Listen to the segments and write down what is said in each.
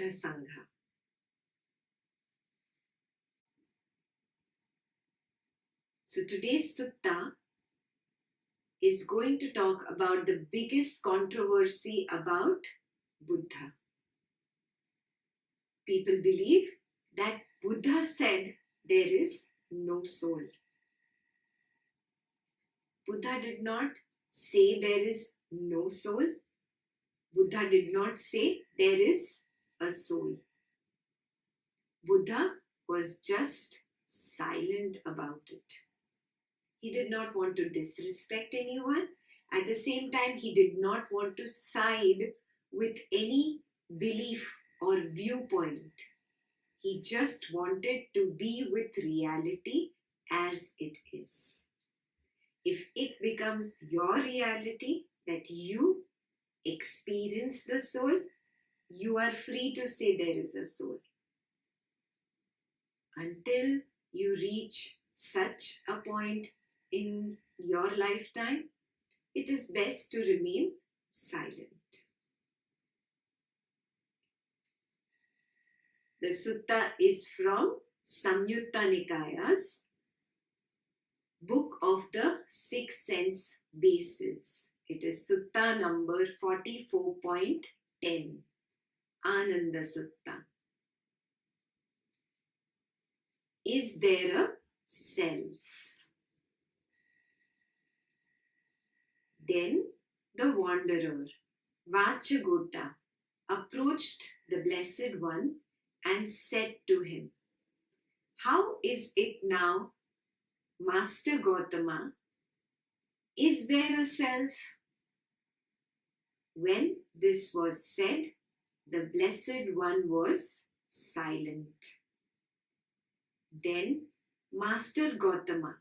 Buddha Sangha. So today's Sutta is going to talk about the biggest controversy about Buddha. People believe that Buddha said there is no soul. Buddha did not say there is no soul. Buddha did not say there is a soul. Buddha was just silent about it. He did not want to disrespect anyone. At the same time, he did not want to side with any belief or viewpoint. He just wanted to be with reality as it is. If it becomes your reality that you experience the soul, you are free to say there is a soul. Until you reach such a point in your lifetime, it is best to remain silent. The sutta is from Samyutta Nikaya's Book of the Six Sense Bases. It is Sutta number 44.10, Ananda Sutta. Is there a self? Then the wanderer, Vachagota, approached the Blessed One and said to him, "How is it now, Master Gautama? Is there a self?" When this was said, the Blessed One was silent. Then, Master Gautama,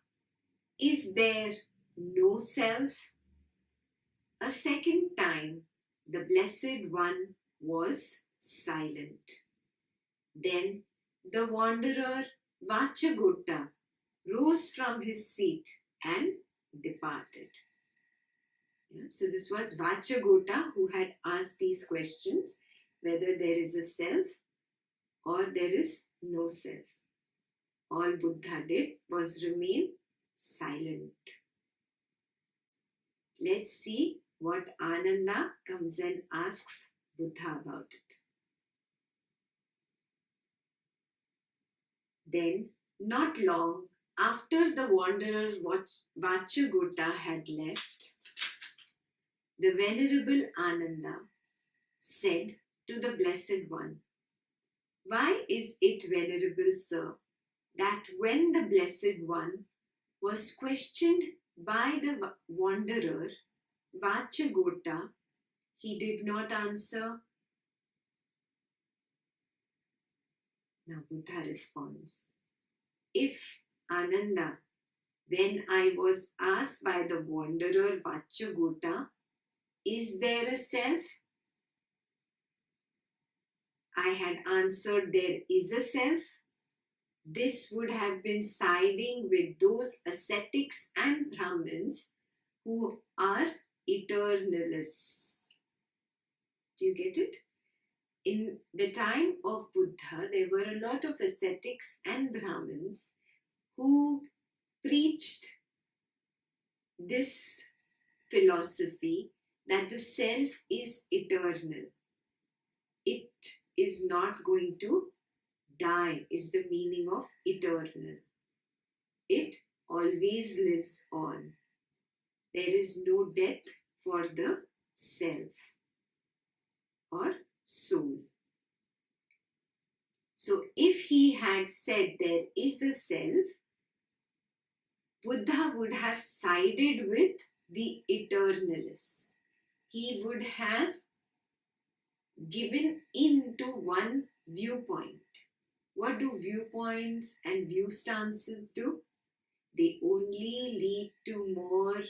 is there no self? A second time, the Blessed One was silent. Then the wanderer Vachagota rose from his seat and departed. So this was Vachagota who had asked these questions, whether there is a self or there is no self. All Buddha did was remain silent. Let's see what Ananda comes and asks Buddha about it. Then, not long after the wanderer Vachagota had left, the Venerable Ananda said to the Blessed One, "Why is it, Venerable Sir, that when the Blessed One was questioned by the wanderer Vachagota, he did not answer?" Now Buddha responds, "If, Ananda, when I was asked by the wanderer Vachagota, is there a self? I had answered there is a self. This would have been siding with those ascetics and Brahmins who are eternalists." Do you get it? In the time of Buddha, there were a lot of ascetics and Brahmins who preached this philosophy that the self is eternal. It is not going to die, is the meaning of eternal. It always lives on. There is no death for the self or soul. So if he had said there is a self, Buddha would have sided with the eternalists. He would have given in to one viewpoint. What do viewpoints and view stances do? They only lead to more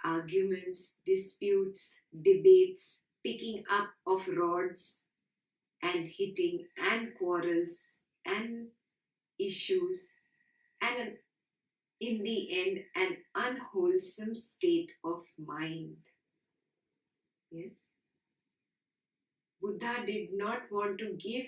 arguments, disputes, debates, picking up of rods and hitting and quarrels and issues, and in the end an unwholesome state of mind. Yes. Buddha did not want to give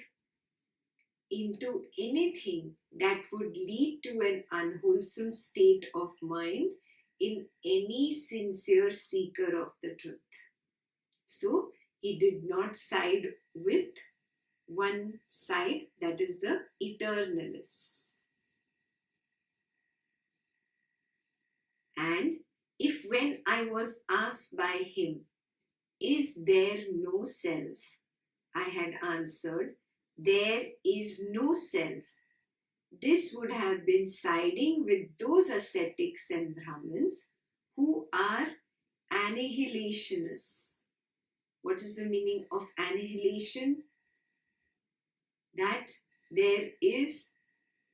into anything that would lead to an unwholesome state of mind in any sincere seeker of the truth. So he did not side with one side, that is the eternalists. And if when I was asked by him, is there no self? I had answered, there is no self. This would have been siding with those ascetics and Brahmins who are annihilationists. What is the meaning of annihilation? That there is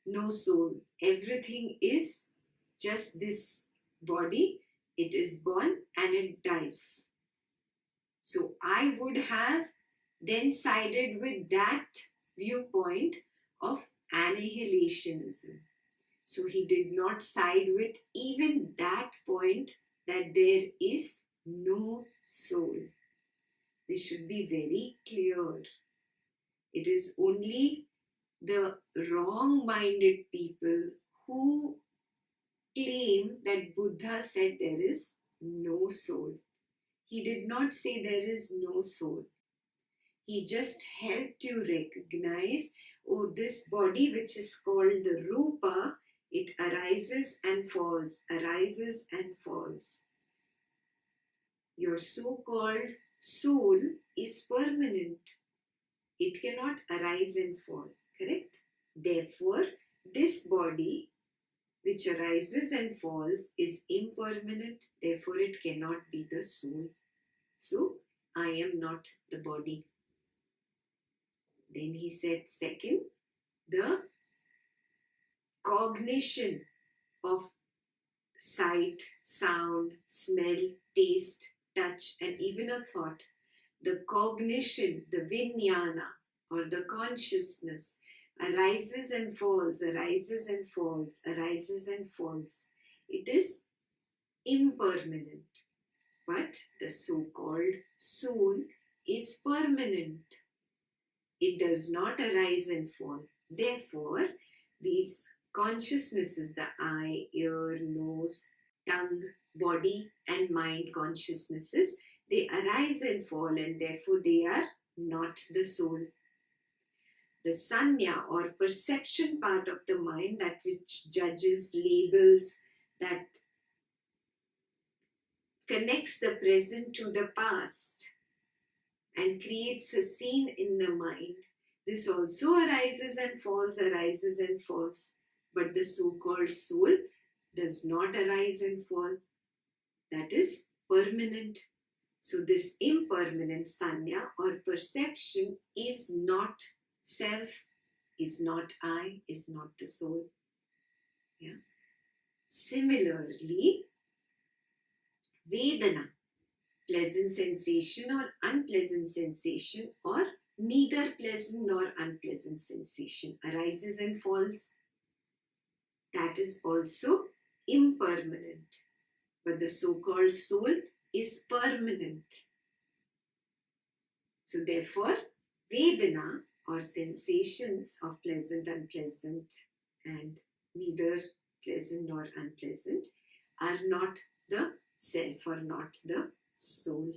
no soul. Everything is just this body. It is born and it dies. So I would have then sided with that viewpoint of annihilationism. So he did not side with even that point that there is no soul. This should be very clear. It is only the wrong-minded people who claim that Buddha said there is no soul. He did not say there is no soul. He just helped you recognize, oh, this body which is called the Rupa, it arises and falls, arises and falls. Your so-called soul is permanent. It cannot arise and fall, correct? Therefore, this body which arises and falls is impermanent, therefore it cannot be the soul. So, I am not the body. Then he said, second, the cognition of sight, sound, smell, taste, touch, and even a thought. The cognition, the vijnana, or the consciousness, arises and falls, arises and falls, arises and falls. It is impermanent. But the so-called soul is permanent. It does not arise and fall. Therefore, these consciousnesses, the eye, ear, nose, tongue, body, and mind consciousnesses, they arise and fall, and therefore they are not the soul. The sanya or perception part of the mind, that which judges, labels, that connects the present to the past and creates a scene in the mind, this also arises and falls, arises and falls. But the so-called soul does not arise and fall. That is permanent. So this impermanent sanya or perception is not self, is not I, is not the soul. Yeah. Similarly, Vedana, pleasant sensation or unpleasant sensation, or neither pleasant nor unpleasant sensation, arises and falls. That is also impermanent. But the so-called soul is permanent. So therefore, Vedana or sensations of pleasant, unpleasant, and neither pleasant nor unpleasant are not the self or not the soul.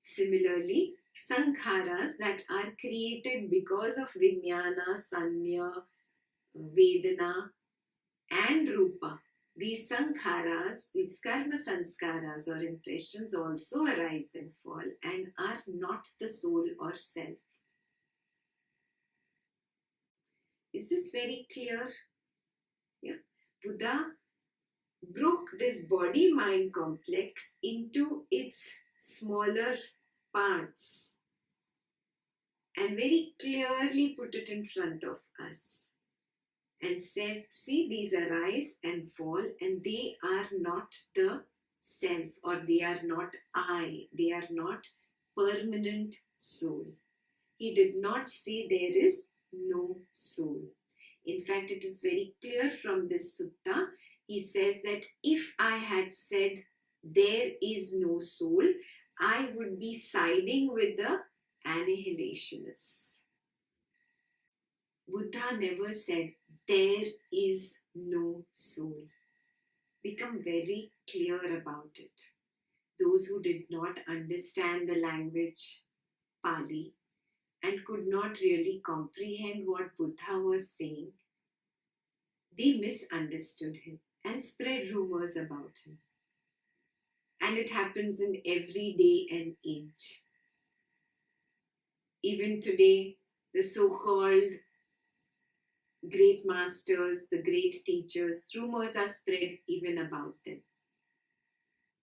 Similarly, sankharas that are created because of vijnana, sanya, vedana, and rupa, these sankharas, these karma sanskaras or impressions also arise and fall and are not the soul or self. Is this very clear? Yeah. Buddha broke this body-mind complex into its smaller parts and very clearly put it in front of us and said, see, these arise and fall and they are not the self, or they are not I, they are not permanent soul. He did not say there is no soul. In fact, it is very clear from this sutta. He says that if I had said there is no soul, I would be siding with the annihilationists. Buddha never said there is no soul. Become very clear about it. Those who did not understand the language Pali and could not really comprehend what Buddha was saying, they misunderstood him and spread rumors about him. And it happens in every day and age. Even today, the so-called great masters, the great teachers, rumors are spread even about them.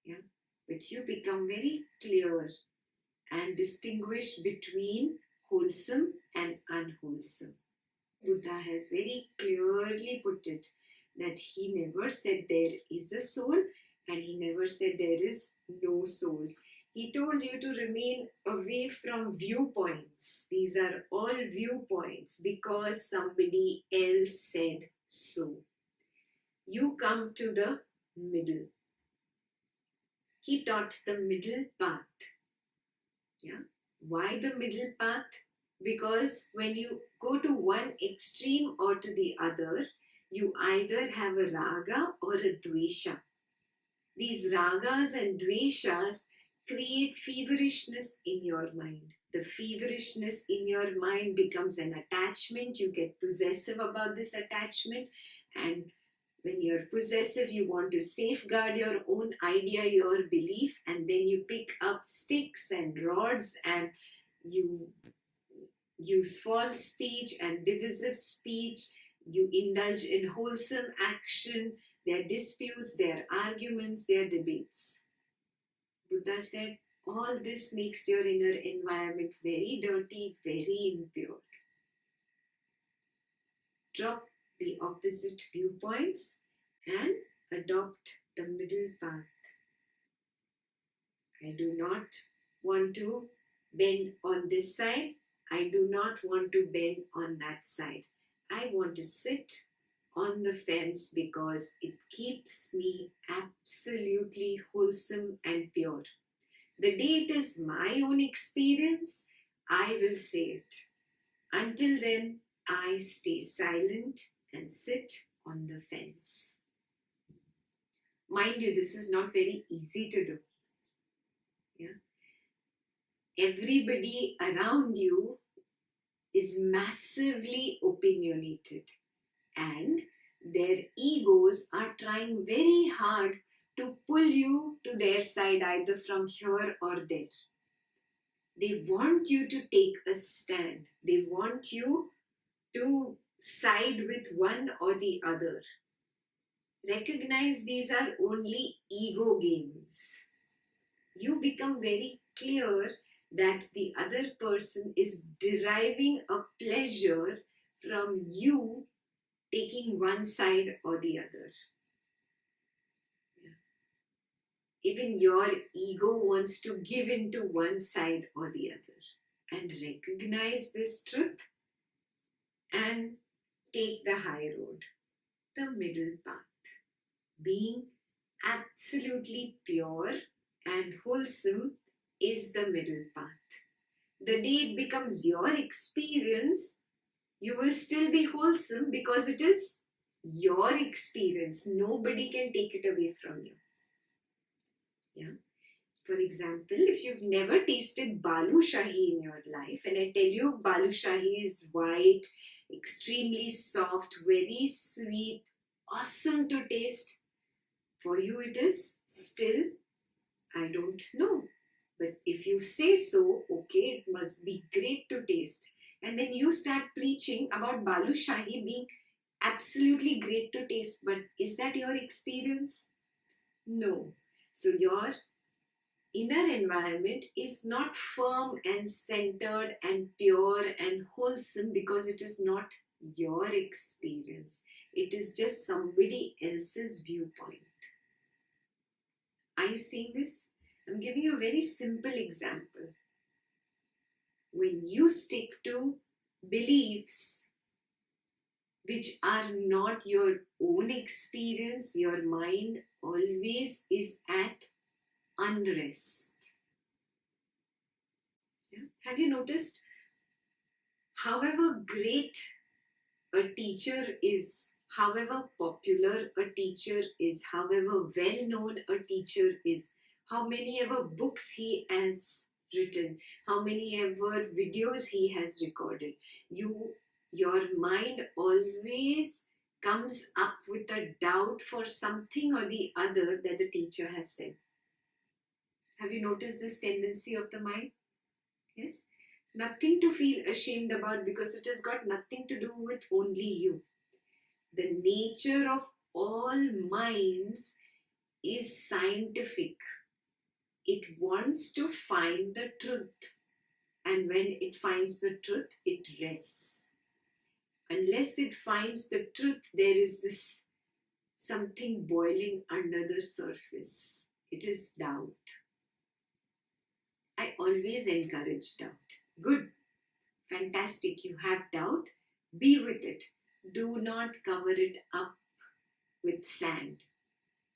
Yeah? But you become very clear and distinguish between wholesome and unwholesome. Buddha has very clearly put it that he never said there is a soul and he never said there is no soul. He told you to remain away from viewpoints. These are all viewpoints because somebody else said so. You come to the middle. He taught the middle path. Yeah. Why the middle path? Because when you go to one extreme or to the other, you either have a raga or a dvesha. These ragas and dveshas create feverishness in your mind. The feverishness in your mind becomes an attachment. You get possessive about this attachment, and when you're possessive, you want to safeguard your own idea, your belief, and then you pick up sticks and rods and you use false speech and divisive speech. You indulge in wholesome action. Their disputes, their arguments, their debates. Buddha said, all this makes your inner environment very dirty, very impure. Drop the opposite viewpoints and adopt the middle path. I do not want to bend on this side. I do not want to bend on that side. I want to sit on the fence because it keeps me absolutely wholesome and pure. The day it is my own experience, I will say it. Until then, I stay silent and sit on the fence. Mind you, this is not very easy to do. Yeah? Everybody around you is massively opinionated and their egos are trying very hard to pull you to their side either from here or there. They want you to take a stand. They want you to side with one or the other. Recognize these are only ego games. You become very clear that the other person is deriving a pleasure from you taking one side or the other. Even your ego wants to give into one side or the other. And recognize this truth and take the high road, the middle path. Being absolutely pure and wholesome is the middle path. The day it becomes your experience, you will still be wholesome because it is your experience. Nobody can take it away from you. Yeah. For example, if you've never tasted balu shahi in your life, and I tell you balu shahi is white, extremely soft, very sweet, awesome to taste, for you it is still, I don't know. But if you say so, okay, it must be great to taste. And then you start preaching about balu shahi being absolutely great to taste. But is that your experience? No. So your inner environment is not firm and centered and pure and wholesome because it is not your experience. It is just somebody else's viewpoint. Are you seeing this? I'm giving you a very simple example. When you stick to beliefs which are not your own experience, your mind always is at unrest. Yeah? Have you noticed, however great a teacher is, however popular a teacher is, however well known a teacher is, how many ever books he has written, how many ever videos he has recorded, your mind always comes up with a doubt for something or the other that the teacher has said. Have you noticed this tendency of the mind? Yes. Nothing to feel ashamed about, because it has got nothing to do with only you. The nature of all minds is scientific. It wants to find the truth. And when it finds the truth, it rests. Unless it finds the truth, there is this something boiling under the surface. It is doubt. I always encourage doubt. Good, fantastic, you have doubt, be with it. Do not cover it up with sand.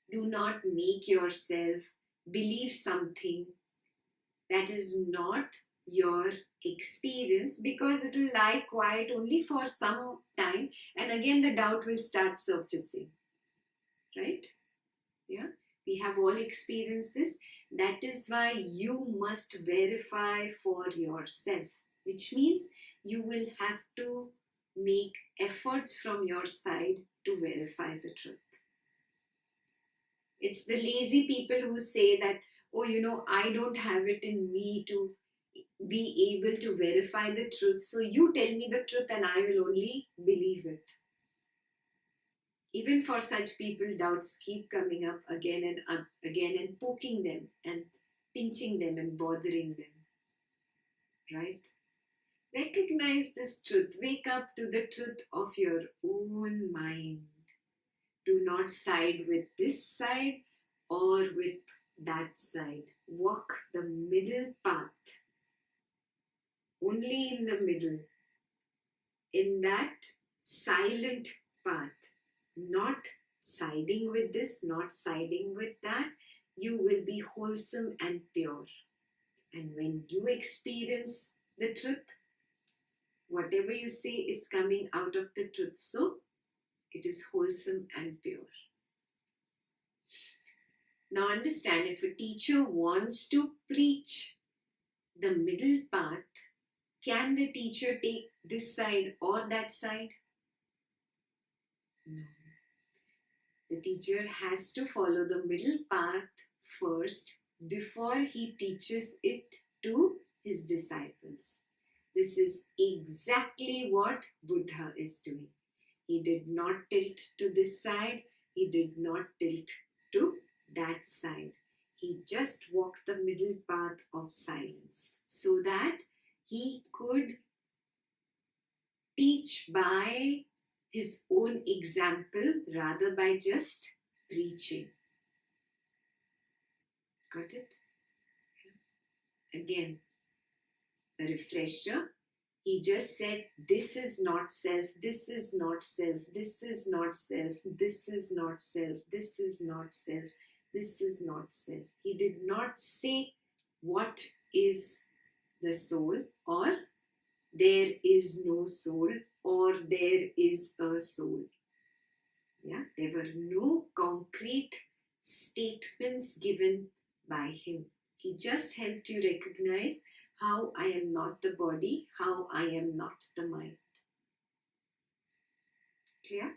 Do not make yourself believe something that is not your experience, because it will lie quiet only for some time and again the doubt will start surfacing. Right? Yeah, we have all experienced this. That is why you must verify for yourself, which means you will have to make efforts from your side to verify the truth. It's the lazy people who say that, oh, I don't have it in me to be able to verify the truth. So you tell me the truth and I will only believe it. Even for such people, doubts keep coming up again and again and poking them and pinching them and bothering them. Right? Recognize this truth. Wake up to the truth of your own mind. Do not side with this side or with that side. Walk the middle path. Only in the middle. In that silent path. Not siding with this, not siding with that. You will be wholesome and pure. And when you experience the truth, whatever you say is coming out of the truth. So, it is wholesome and pure. Now understand, if a teacher wants to preach the middle path, can the teacher take this side or that side? No. The teacher has to follow the middle path first before he teaches it to his disciples. This is exactly what Buddha is doing. He did not tilt to this side, he did not tilt to that side. He just walked the middle path of silence so that he could teach by his own example rather by just preaching. Got it? Again, a refresher. He just said, this is not self, this is not self, this is not self, this is not self, this is not self, this is not self. He did not say what is the soul, or there is no soul, or there is a soul. Yeah, there were no concrete statements given by him. He just helped you recognize how I am not the body, how I am not the mind. Clear?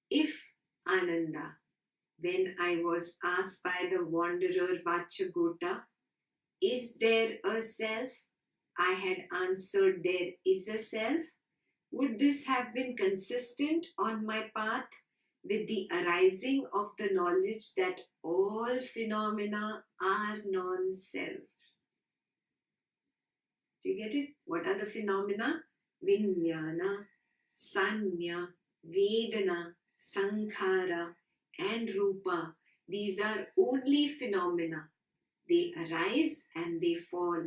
If Ananda, when I was asked by the wanderer Vachagota, is there a self? I had answered, there is a self. Would this have been consistent on my path with the arising of the knowledge that all phenomena are non-self? Do you get it? What are the phenomena? Vijnana, Sanya, Vedana, Sankhara, and Rupa. These are only phenomena. They arise and they fall.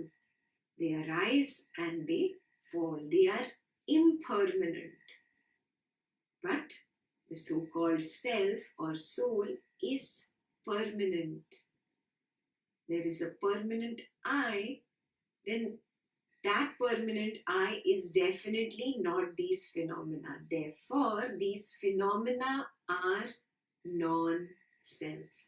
They arise and they fall. They are impermanent. But the so-called self or soul is permanent. there is a permanent I, then that permanent I is definitely not these phenomena. Therefore, these phenomena are non-self.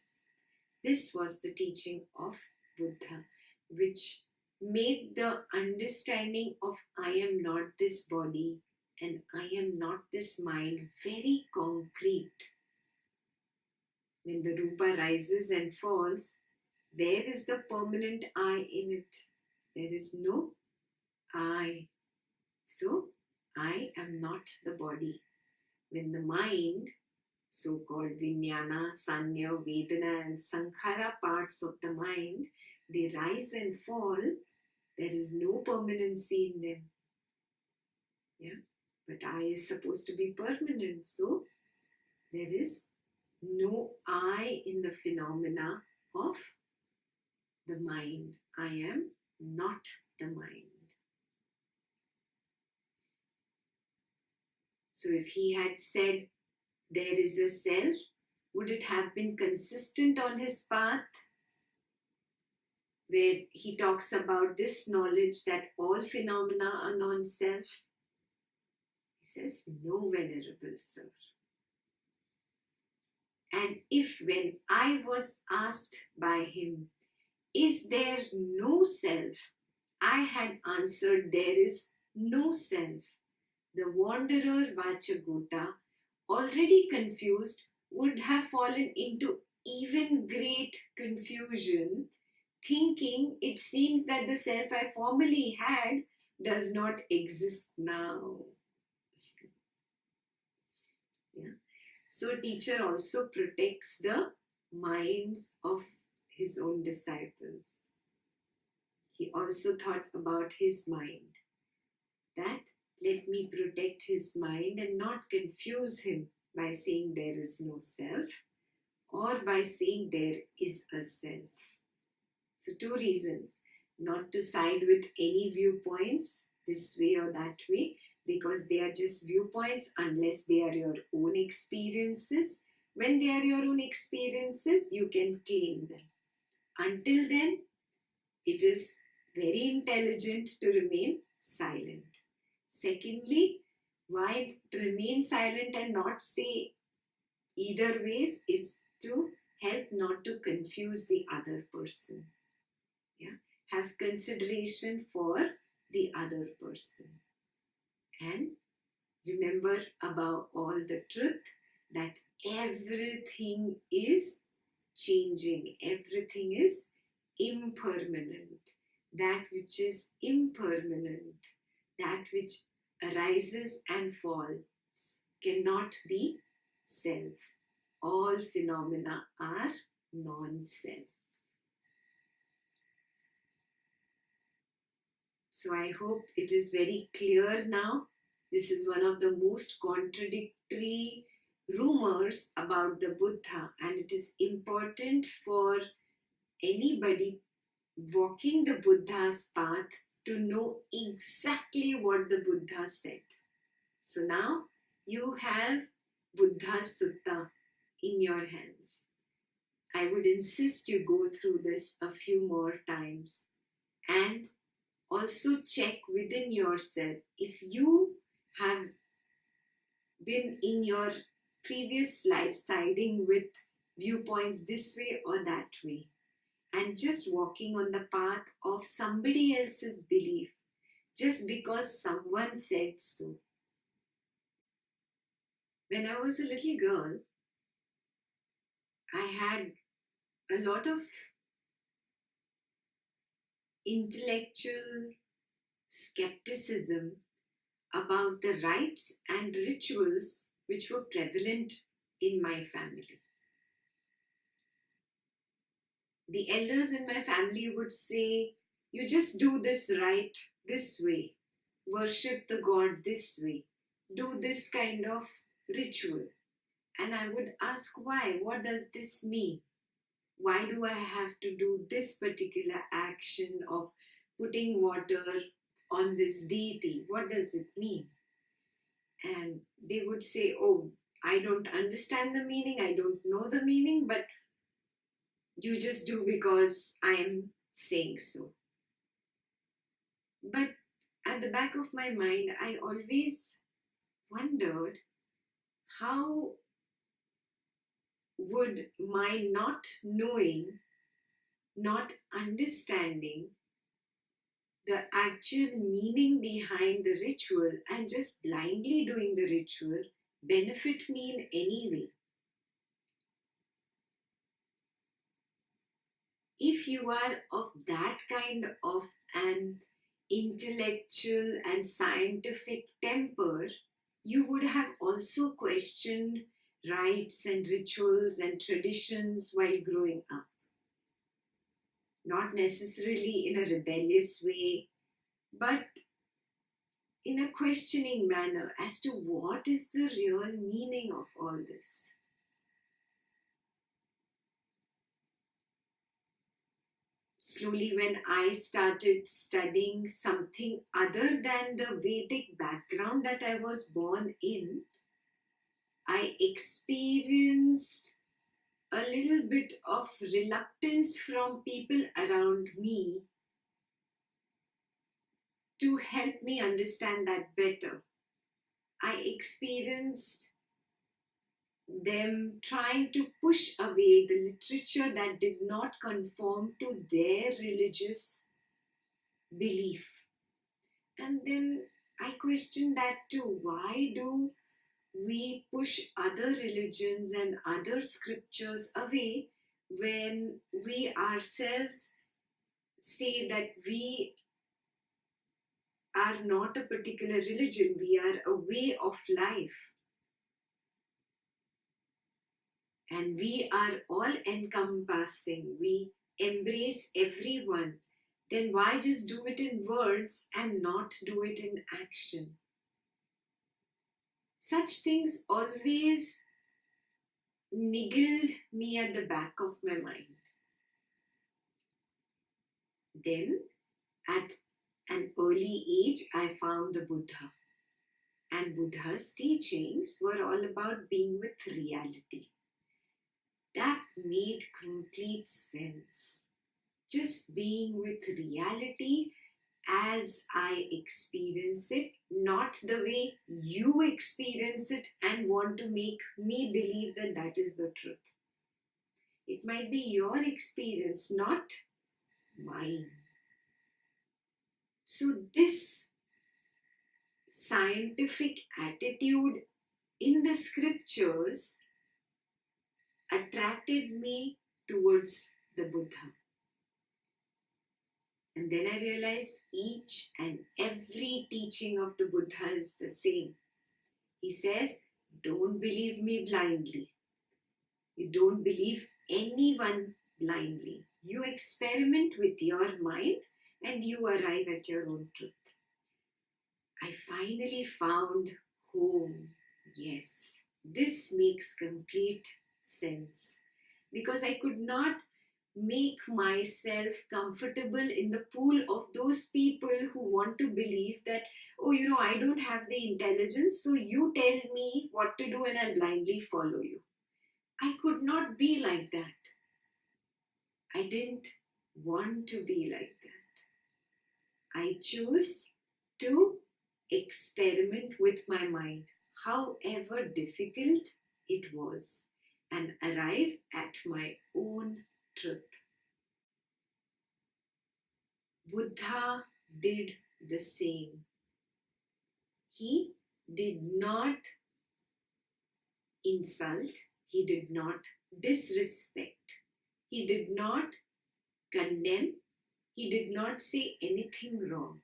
This was the teaching of Buddha, which made the understanding of I am not this body and I am not this mind very concrete. When the Rupa rises and falls, there is the permanent I in it. There is no I. So, I am not the body. When the mind, so-called Vijnana, Sanya, Vedana and Sankhara parts of the mind, they rise and fall, there is no permanency in them. Yeah? But I is supposed to be permanent, so there is no I in the phenomena of the mind. I am not the mind. So if he had said there is a self, would it have been consistent on his path? Where he talks about this knowledge that all phenomena are non-self. He says, no, venerable sir. And if when I was asked by him, is there no self? I had answered, there is no self. The wanderer Vachagota, already confused, would have fallen into even great confusion, thinking it seems that the self I formerly had does not exist now. Yeah. So teacher also protects the minds of his own disciples. He also thought about his mind, that let me protect his mind and not confuse him by saying there is no self or by saying there is a self. So two reasons: not to side with any viewpoints this way or that way, because they are just viewpoints unless they are your own experiences. When they are your own experiences, you can claim them. Until then, it is very intelligent to remain silent. Secondly, why remain silent and not say either ways is to help not to confuse the other person. Yeah? Have consideration for the other person. And remember above all the truth that everything is changing. Everything is impermanent. That which is impermanent, that which arises and falls, cannot be self. All phenomena are non-self. So I hope it is very clear now. This is one of the most contradictory rumors about the Buddha, and it is important for anybody walking the Buddha's path to know exactly what the Buddha said. So now you have Buddha's Sutta in your hands. I would insist you go through this a few more times and also check within yourself if you have been in your previous life siding with viewpoints this way or that way and just walking on the path of somebody else's belief just because someone said so. When I was a little girl, I had a lot of intellectual skepticism about the rites and rituals which were prevalent in my family. The elders in my family would say, you just do this rite this way, worship the god this way, do this kind of ritual. And I would ask why? What does this mean? Why do I have to do this particular action of putting water on this deity? What does it mean? And they would say, oh, I don't understand the meaning, I don't know the meaning, but You just do because I am saying so. But at the back of my mind, I always wondered, how would my not knowing, not understanding the actual meaning behind the ritual and just blindly doing the ritual benefit me in any way? If you are of that kind of an intellectual and scientific temper, you would have also questioned rites and rituals and traditions while growing up. Not necessarily in a rebellious way, but in a questioning manner as to what is the real meaning of all this. Slowly, when I started studying something other than the Vedic background that I was born in, I experienced a little bit of reluctance from people around me to help me understand that better. I experienced them trying to push away the literature that did not conform to their religious belief. And then I questioned that too. Why do we push other religions and other scriptures away when we ourselves say that we are not a particular religion, we are a way of life, and we are all encompassing, we embrace everyone? Then why just do it in words and not do it in action? Such things always niggled me at the back of my mind. Then, at an early age, I found the Buddha. And Buddha's teachings were all about being with reality. That made complete sense. Just being with reality as I experience it, not the way you experience it and want to make me believe that that is the truth. It might be your experience, not mine. So, this scientific attitude in the scriptures attracted me towards the Buddha. And then I realized each and every teaching of the Buddha is the same. He says, don't believe me blindly. You don't believe anyone blindly. You experiment with your mind and you arrive at your own truth. I finally found home. Yes, this makes complete sense because I could not make myself comfortable in the pool of those people who want to believe that, oh, I don't have the intelligence, so you tell me what to do and I'll blindly follow you. I could not be like that. I didn't want to be like that. I chose to experiment with my mind, however difficult it was, and arrive at my own truth. Buddha did the same. He did not insult, he did not disrespect, he did not condemn, he did not say anything wrong.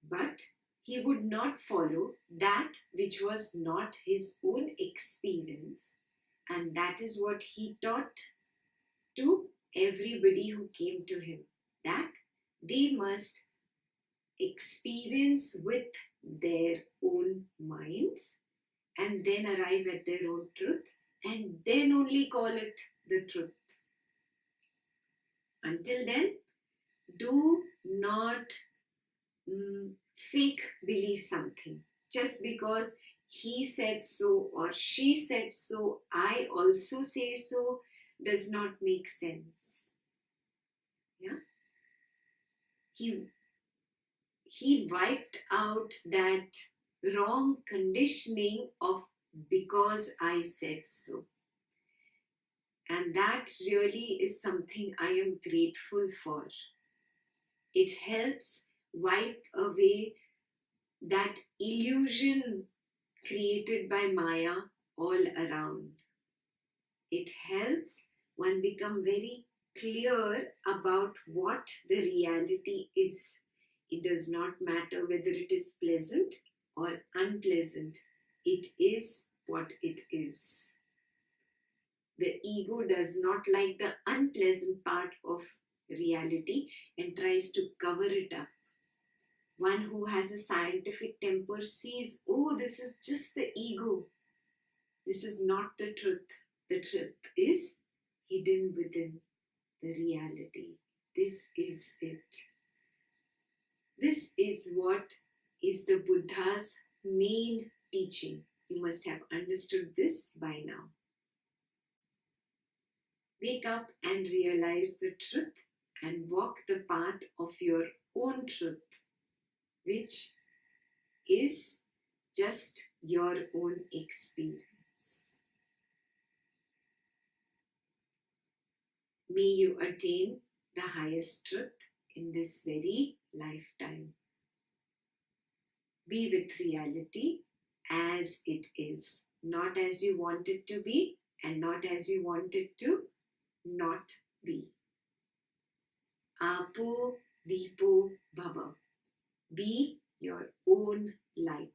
But he would not follow that which was not his own experience. And that is what he taught to everybody who came to him, that they must experience with their own minds and then arrive at their own truth and then only call it the truth. Until then, do not fake believe something just because he said so or she said so, I also say so. does not make sense. Yeah? He wiped out that wrong conditioning of because I said so. And that really is something I am grateful for. It helps wipe away that illusion created by Maya all around. It helps one become very clear about what the reality is. It does not matter whether it is pleasant or unpleasant. It is what it is. The ego does not like the unpleasant part of reality and tries to cover it up. One who has a scientific temper sees, oh, this is just the ego. This is not the truth. The truth is hidden within the reality. This is it. This is what is the Buddha's main teaching. You must have understood this by now. Wake up and realize the truth and walk the path of your own truth, which is just your own experience. May you attain the highest truth in this very lifetime. Be with reality as it is, not as you want it to be and not as you want it to not be. Apo Deepo Bhava. Be your own light.